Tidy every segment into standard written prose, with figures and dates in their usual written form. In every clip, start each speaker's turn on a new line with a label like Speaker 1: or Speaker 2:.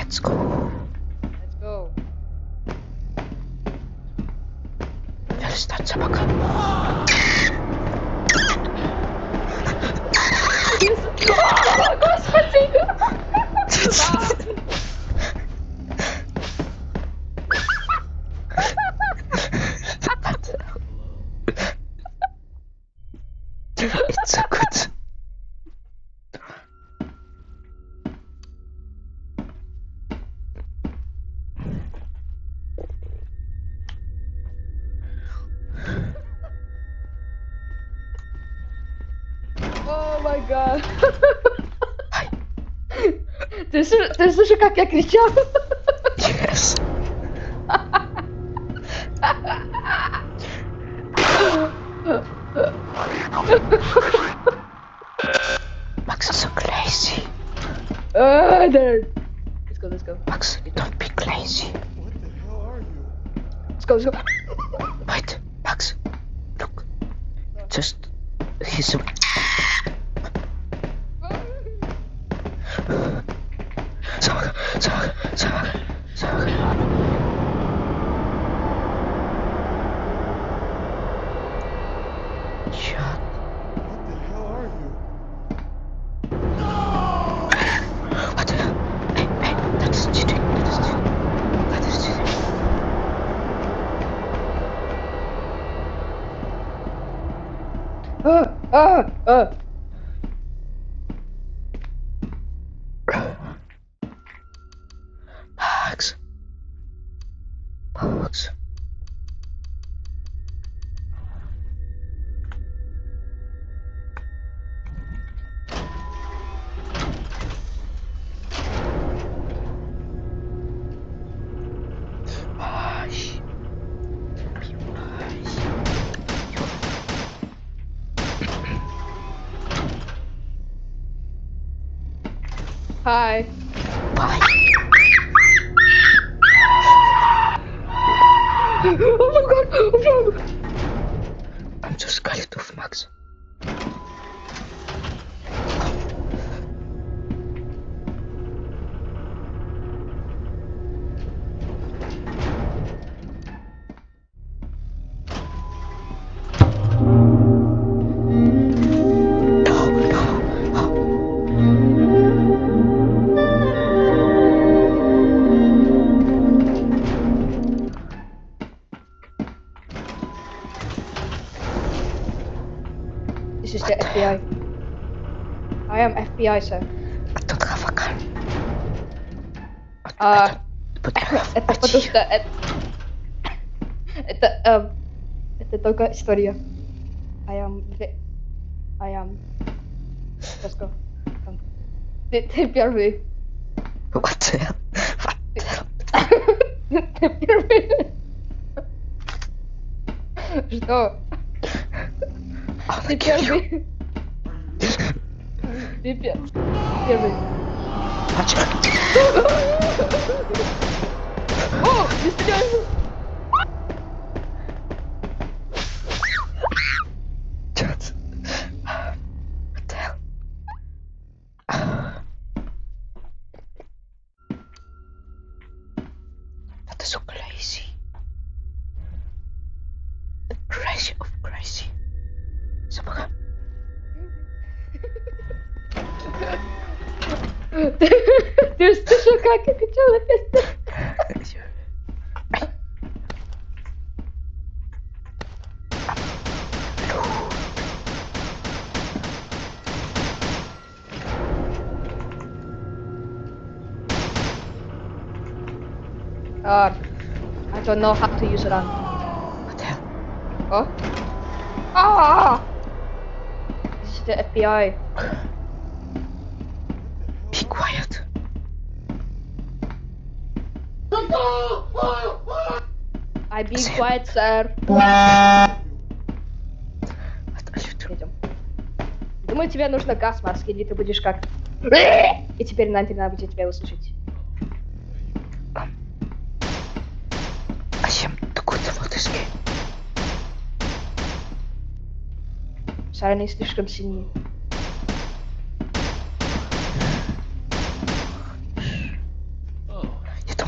Speaker 1: Let's go.
Speaker 2: Let's go.
Speaker 1: Перестать собака.
Speaker 2: Господи!
Speaker 1: It's so good.
Speaker 2: О май гад.
Speaker 1: Hi.
Speaker 2: Ты слышишь, как я кричал?
Speaker 1: Yes. Max is so crazy.
Speaker 2: There. Let's go.
Speaker 1: Max, don't be crazy.
Speaker 3: What the hell are you?
Speaker 2: Let's go.
Speaker 1: Wait, Max. Look. Just he's a собака. Чёрт.
Speaker 3: What the hell are you?
Speaker 1: What the hell? Hey, that is cheating. That is cheating. Max. Hush. Be wise.
Speaker 2: Hi.
Speaker 1: Bye.
Speaker 2: Oh my god. Oh my god.
Speaker 1: I'm so scared of Max.
Speaker 2: This is the FBI. I am FBI, sir.
Speaker 1: I don't have a gun. But I have
Speaker 2: Это
Speaker 1: a
Speaker 2: потому
Speaker 1: key.
Speaker 2: что это только история. I am. Let's go. Come. Ты первый.
Speaker 1: What the hell? What the hell?
Speaker 2: Ты первый. Что?
Speaker 1: I'm
Speaker 2: Ты
Speaker 1: gonna kill you.
Speaker 2: первый. Ты первый.
Speaker 1: Watch out.
Speaker 2: О, не стреляй!
Speaker 1: Чёрт. What the hell? That is so crazy. The crazy of crazy. Собака.
Speaker 2: Ты слышал, как я кричал опять? I don't know how to use it on.
Speaker 1: What the hell?
Speaker 2: Oh? Ah! This is the FBI.
Speaker 1: Be quiet.
Speaker 2: I be quiet, sir.
Speaker 1: What are you doing?
Speaker 2: Идем. Думаю, тебе нужно газ маски, или ты будешь как... И теперь нам надо будет тебя услышать.
Speaker 1: I am too good for this game.
Speaker 2: Сараны слишком сильные.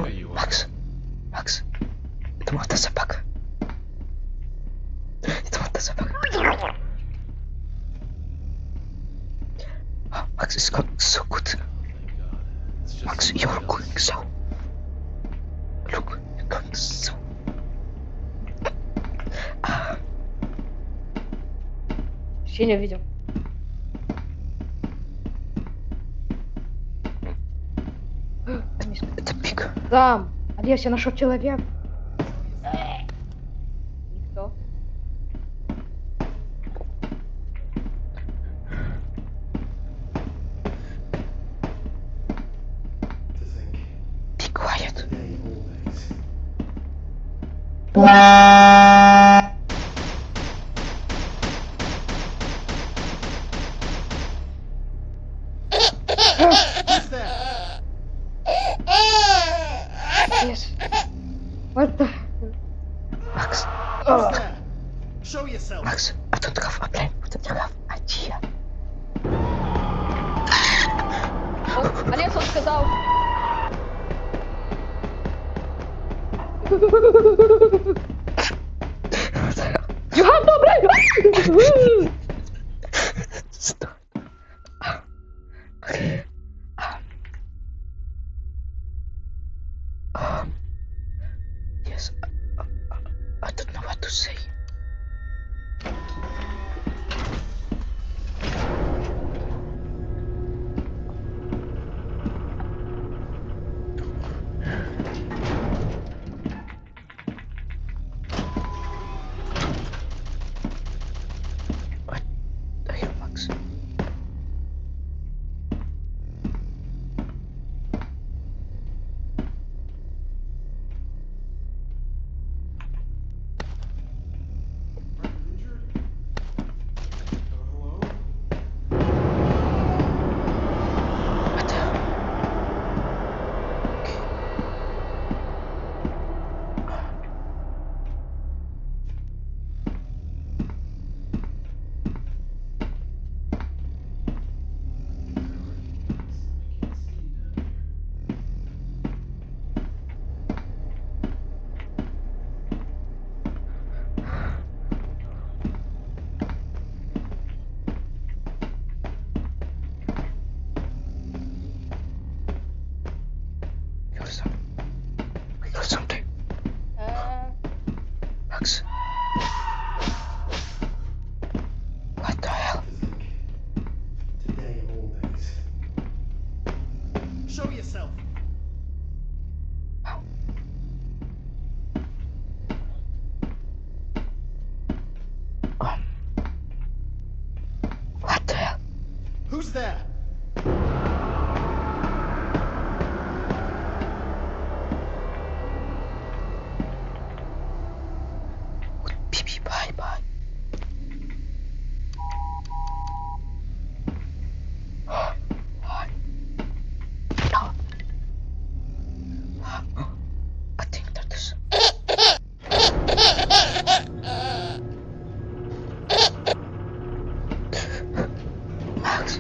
Speaker 3: There you are.
Speaker 1: Макс, это мотособака. Это мотособака. Oh, Max is going so good.
Speaker 3: Thank God. It's just
Speaker 1: Max,
Speaker 3: somebody
Speaker 1: you're
Speaker 3: else.
Speaker 1: going so. Look, you're going so.
Speaker 2: Вообще не видел.
Speaker 1: Это пик.
Speaker 2: Там! Олесь, я нашел человека. Никто.
Speaker 3: To think
Speaker 1: Be quiet.
Speaker 3: today always. Who's there?
Speaker 2: Yes. What the?
Speaker 1: Max,
Speaker 3: Who's there? Show yourself.
Speaker 1: Max, I don't have a plan, but I have idea.
Speaker 2: Олесь, он сказал. You have no brain!
Speaker 1: Stop. Okay. Yes. I don't know what to say. What? I hear Max.
Speaker 3: Are you injured? Hello?
Speaker 1: What the hell?
Speaker 3: I can't see you down here.
Speaker 1: Hear something. I heard something. Max. What the hell?
Speaker 3: To think today always. Show yourself.
Speaker 1: What the hell?
Speaker 3: Who's there?
Speaker 1: Bibi, bye bye. Hi. No. I think that is. Max.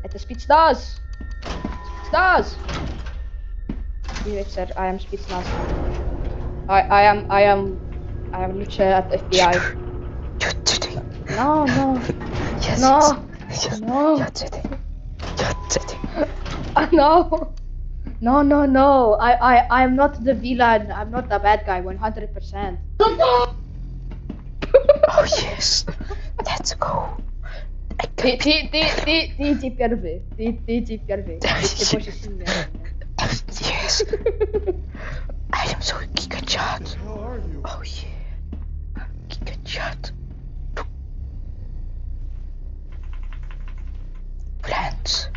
Speaker 2: Это спецназ! Спецназ! Привет, сэр, I am спецназ. I am лучше от FBI.
Speaker 1: You're cheating.
Speaker 2: No.
Speaker 1: Yes.
Speaker 2: No.
Speaker 1: Yes.
Speaker 2: No.
Speaker 1: You're cheating. You're cheating.
Speaker 2: No. No. I am not the villain. I'm not the bad guy, 100%.
Speaker 1: Oh yes. Let's go. I
Speaker 2: Ты
Speaker 1: can
Speaker 2: иди первый. Ты иди первый. Ты больше сильнее.
Speaker 1: Yes. I am so Giga
Speaker 3: What
Speaker 1: Chat.
Speaker 3: the hell are you?
Speaker 1: Oh yeah. Giga Chat. Friends.